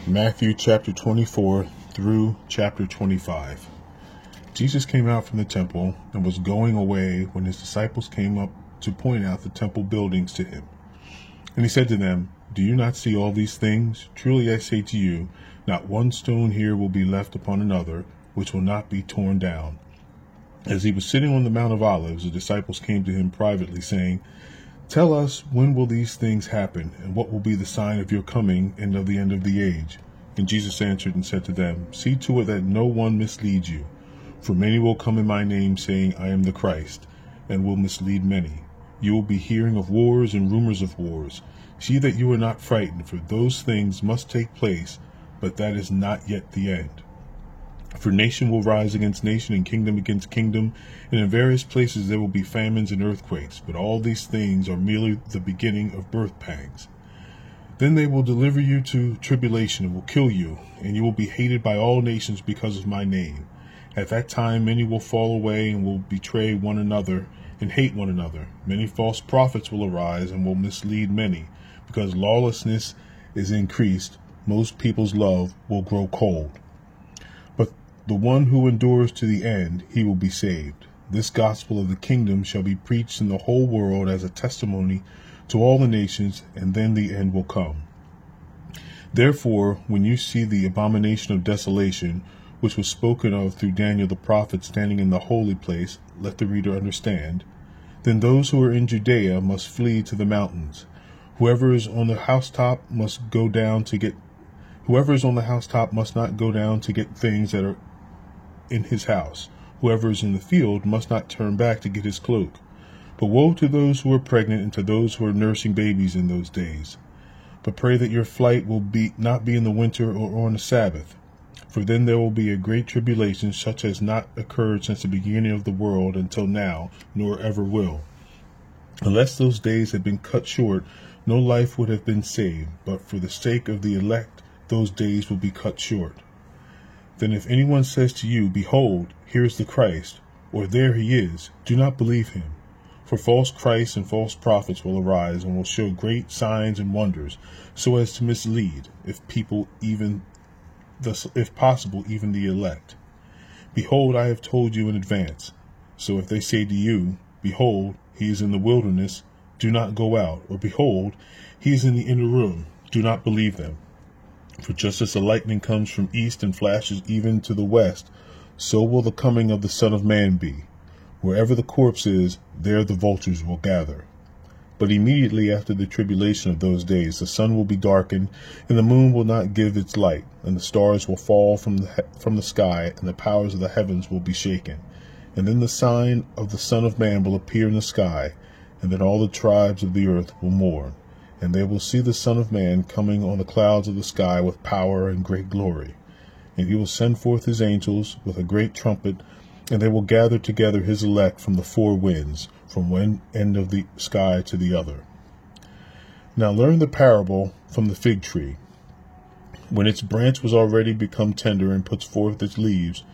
Matthew chapter 24 through chapter 25. Jesus came out from the temple and was going away when his disciples came up to point out the temple buildings to him. And he said to them, "Do you not see all these things? Truly I say to you, not one stone here will be left upon another, which will not be torn down." As he was sitting on the Mount of Olives, the disciples came to him privately, saying, "Tell us, when will these things happen, and what will be the sign of your coming and of the end of the age?" And Jesus answered and said to them, "See to it that no one misleads you. For many will come in my name, saying, 'I am the Christ,' and will mislead many. You will be hearing of wars and rumors of wars. See that you are not frightened, for those things must take place, but that is not yet the end. For nation will rise against nation, and kingdom against kingdom, and in various places there will be famines and earthquakes, but all these things are merely the beginning of birth pangs. Then they will deliver you to tribulation and will kill you, and you will be hated by all nations because of my name. At that time many will fall away and will betray one another and hate one another. Many false prophets will arise and will mislead many. Because lawlessness is increased, most people's love will grow cold. But the one who endures to the end, he will be saved. This gospel of the kingdom shall be preached in the whole world as a testimony to all the nations, and then the end will come. Therefore, when you see the abomination of desolation, which was spoken of through Daniel the prophet standing in the holy place, let the reader understand. Then those who are in Judea must flee to the mountains. Whoever is on the housetop must not go down to get things that are in his house. Whoever is in the field must not turn back to get his cloak. But woe to those who are pregnant and to those who are nursing babies in those days. But pray that your flight will not be in the winter or on the Sabbath. For then there will be a great tribulation, such as not occurred since the beginning of the world until now, nor ever will. Unless those days had been cut short, no life would have been saved, but for the sake of the elect, those days will be cut short. Then if anyone says to you, 'Behold, here is the Christ,' or 'There he is,' do not believe him. For false Christs and false prophets will arise and will show great signs and wonders, so as to mislead, if possible, even the elect. Behold, I have told you in advance. So if they say to you, 'Behold, he is in the wilderness,' do not go out, or 'Behold, he is in the inner room,' do not believe them. For just as the lightning comes from east and flashes even to the west, so will the coming of the Son of Man be. Wherever the corpse is, there the vultures will gather. But immediately after the tribulation of those days, the sun will be darkened, and the moon will not give its light, and the stars will fall from the sky, and the powers of the heavens will be shaken. And then the sign of the Son of Man will appear in the sky, and then all the tribes of the earth will mourn, and they will see the Son of Man coming on the clouds of the sky with power and great glory. And he will send forth his angels with a great trumpet, and they will gather together his elect from the four winds, from one end of the sky to the other. Now learn the parable from the fig tree. When its branch was already become tender and puts forth its leaves,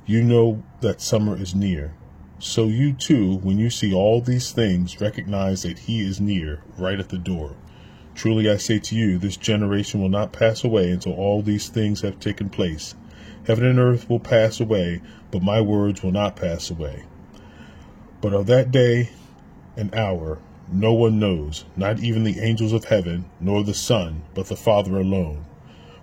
you know that summer is near. So you too, when you see all these things, recognize that he is near, right at the door. Truly I say to you, this generation will not pass away until all these things have taken place. Heaven and earth will pass away, but my words will not pass away. But of that day and hour no one knows, not even the angels of heaven, nor the Son, but the Father alone.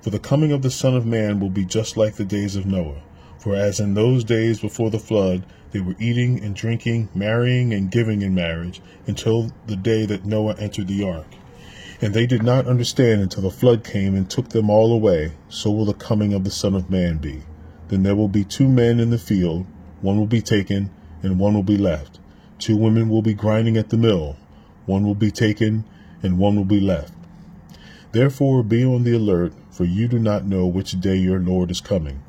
For the coming of the Son of Man will be just like the days of Noah. For as in those days before the flood, they were eating and drinking, marrying and giving in marriage, until the day that Noah entered the ark. And they did not understand until the flood came and took them all away. So will the coming of the Son of Man be. Then there will be 2 men in the field, one will be taken, and one will be left. 2 women will be grinding at the mill, one will be taken, and one will be left. Therefore be on the alert, for you do not know which day your Lord is coming.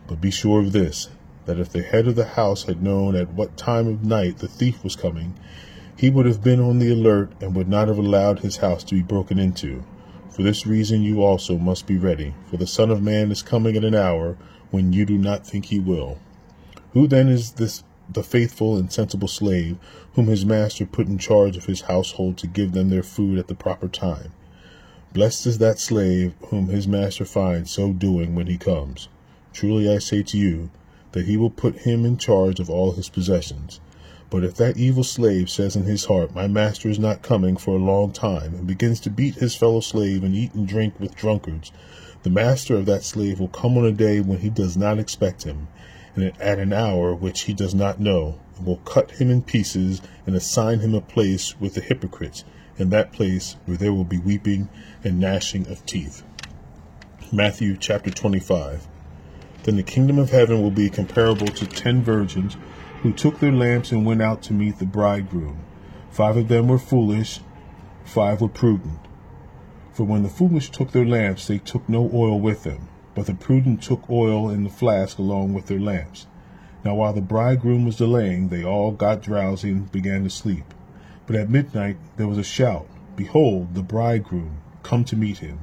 But be sure of this, that if the head of the house had known at what time of night the thief was coming, he would have been on the alert and would not have allowed his house to be broken into. For this reason you also must be ready, for the Son of Man is coming at an hour when you do not think he will. Who then is the faithful and sensible slave, whom his master put in charge of his household to give them their food at the proper time? Blessed is that slave whom his master finds so doing when he comes. Truly I say to you, that he will put him in charge of all his possessions. But if that evil slave says in his heart, My master is not coming for a long time, and begins to beat his fellow slave and eat and drink with drunkards, the master of that slave will come on a day when he does not expect him, and at an hour which he does not know, and will cut him in pieces and assign him a place with the hypocrites, in that place where there will be weeping and gnashing of teeth. Matthew chapter 25. Then the kingdom of heaven will be comparable to 10 virgins who took their lamps and went out to meet the bridegroom. 5 of them were foolish, 5 were prudent. For when the foolish took their lamps, they took no oil with them, but the prudent took oil in the flask along with their lamps. Now while the bridegroom was delaying, they all got drowsy and began to sleep. But at midnight there was a shout, Behold, the bridegroom, come to meet him.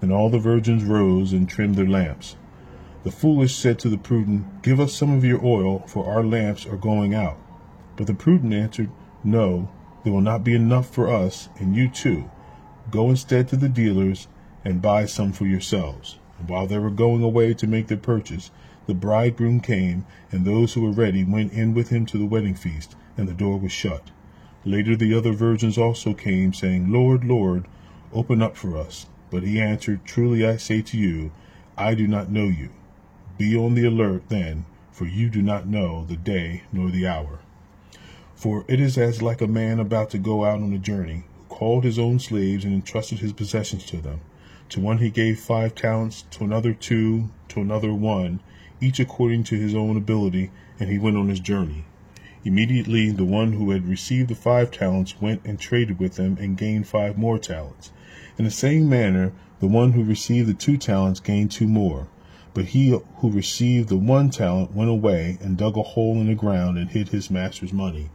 Then all the virgins rose and trimmed their lamps. The foolish said to the prudent, Give us some of your oil, for our lamps are going out. But the prudent answered, No, there will not be enough for us, and you too. Go instead to the dealers and buy some for yourselves. And while they were going away to make their purchase, the bridegroom came, and those who were ready went in with him to the wedding feast, and the door was shut. Later the other virgins also came, saying, Lord, Lord, open up for us. But he answered, Truly I say to you, I do not know you. Be on the alert then, for you do not know the day nor the hour. For it is as like a man about to go out on a journey, who called his own slaves and entrusted his possessions to them. To one he gave 5 talents, to another 2, to another 1, each according to his own ability, and he went on his journey. Immediately the one who had received the 5 talents went and traded with them and gained 5 more talents. In the same manner, the one who received the 2 talents gained 2 more. But he who received the 1 talent went away and dug a hole in the ground and hid his master's money.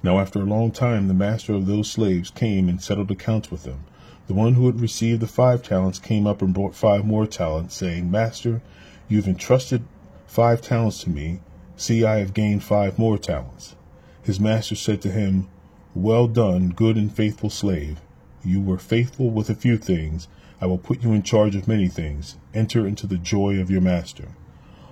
Now after a long time the master of those slaves came and settled accounts with them. The one who had received the 5 talents came up and brought 5 more talents, saying, Master, you have entrusted 5 talents to me. See, I have gained 5 more talents. His master said to him, Well done, good and faithful slave. You were faithful with a few things. I will put you in charge of many things. Enter into the joy of your master.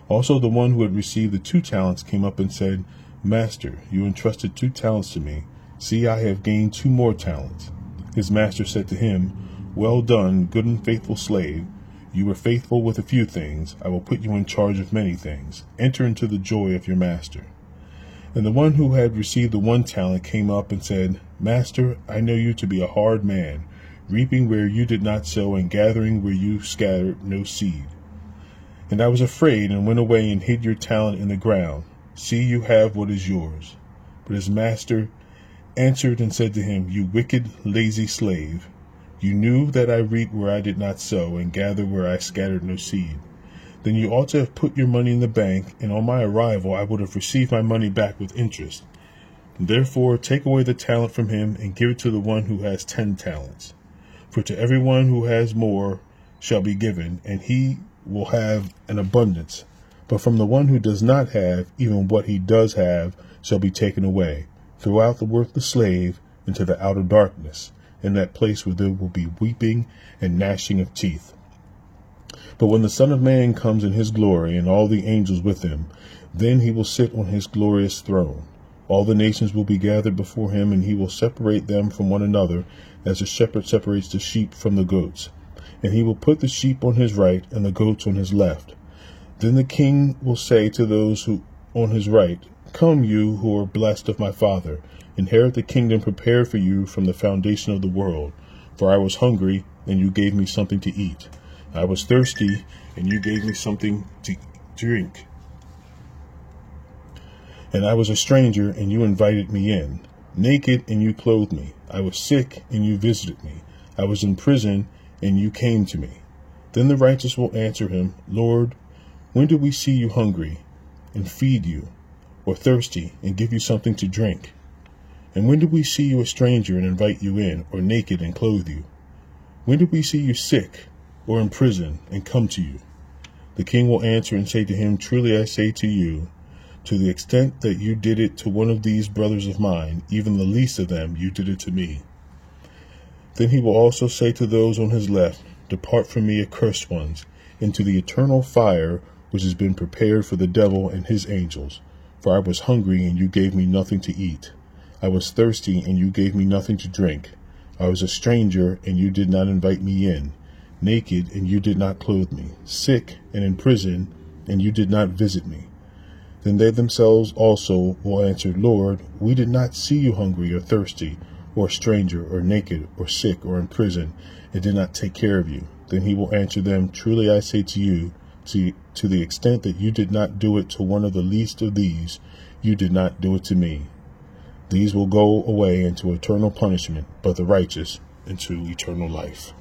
Also the one who had received the 2 talents came up and said, Master, you entrusted 2 talents to me. See, I have gained 2 more talents. His master said to him, Well done, good and faithful slave. You were faithful with a few things. I will put you in charge of many things. Enter into the joy of your master. And the one who had received the 1 talent came up and said, Master, I know you to be a hard man, reaping where you did not sow and gathering where you scattered no seed. And I was afraid and went away and hid your talent in the ground. See, you have what is yours. But his master answered and said to him, You wicked, lazy slave. You knew that I reap where I did not sow and gather where I scattered no seed. Then you ought to have put your money in the bank, and on my arrival I would have received my money back with interest. Therefore take away the talent from him and give it to the one who has 10 talents. For to everyone who has more shall be given, and he will have an abundance. But from the one who does not have, even what he does have shall be taken away. Throw out the worthless slave into the outer darkness, in that place where there will be weeping and gnashing of teeth. But when the Son of Man comes in his glory, and all the angels with him, then he will sit on his glorious throne. All the nations will be gathered before him, and he will separate them from one another, as a shepherd separates the sheep from the goats. And he will put the sheep on his right, and the goats on his left. Then the king will say to those who on his right, Come, you who are blessed of my Father, inherit the kingdom prepared for you from the foundation of the world. For I was hungry, and you gave me something to eat. I was thirsty, and you gave me something to drink. And I was a stranger, and you invited me in. Naked, and you clothed me. I was sick, and you visited me. I was in prison, and you came to me. Then the righteous will answer him, Lord, when did we see you hungry, and feed you, or thirsty, and give you something to drink? And when did we see you a stranger and invite you in, or naked and clothe you? When did we see you sick, or in prison, and come to you? The king will answer and say to him, Truly I say to you, to the extent that you did it to one of these brothers of mine, even the least of them, you did it to me. Then he will also say to those on his left, Depart from me, accursed ones, into the eternal fire which has been prepared for the devil and his angels. For I was hungry, and you gave me nothing to eat. I was thirsty, and you gave me nothing to drink. I was a stranger, and you did not invite me in. Naked, and you did not clothe me. Sick and in prison, and you did not visit me. Then they themselves also will answer, Lord, we did not see you hungry or thirsty, or a stranger, or naked, or sick, or in prison, and did not take care of you. Then he will answer them, Truly I say to you, to the extent that you did not do it to one of the least of these, you did not do it to me. These will go away into eternal punishment, but the righteous into eternal life.